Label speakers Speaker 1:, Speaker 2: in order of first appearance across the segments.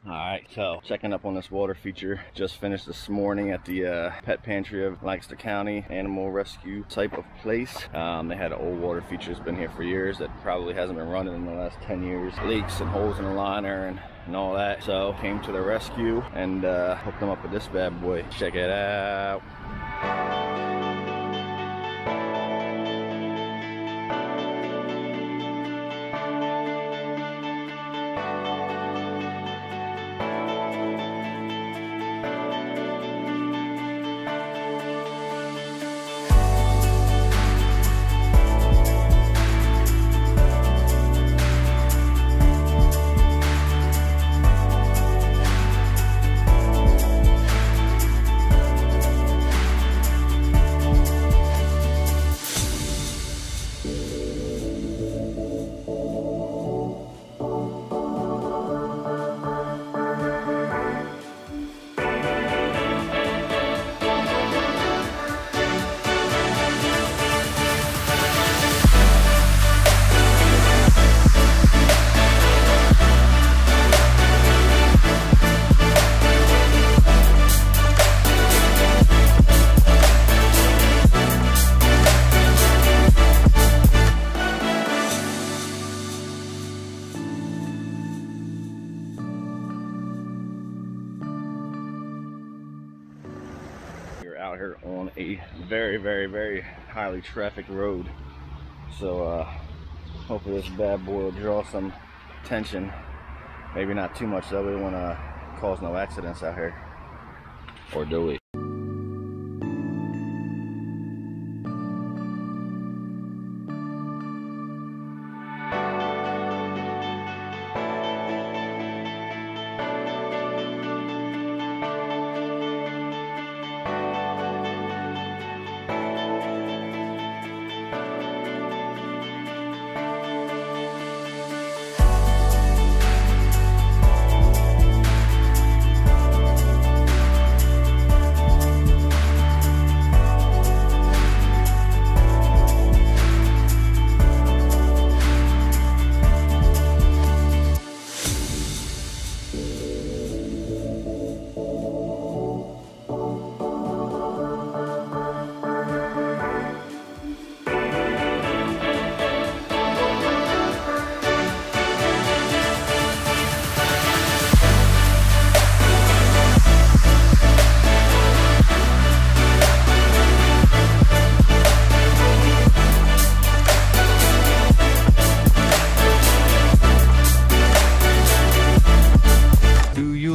Speaker 1: Alright, so checking up on this water feature. Just finished this morning at the Pet Pantry of Lancaster County animal rescue type of place. They had an old water feature that's been here for years that probably hasn't been running in the last 10 years. Leaks and holes in the liner and all that. So came to the rescue and hooked them up with this bad boy. Check it out. Out here on a very highly trafficked road, so hopefully this bad boy will draw some attention. Maybe not too much though. We don't want to cause no accidents out here, or do we?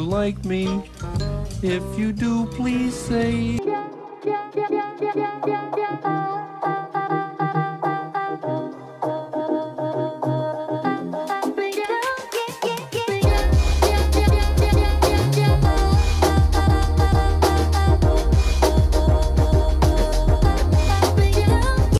Speaker 2: Like me, if you do, please say.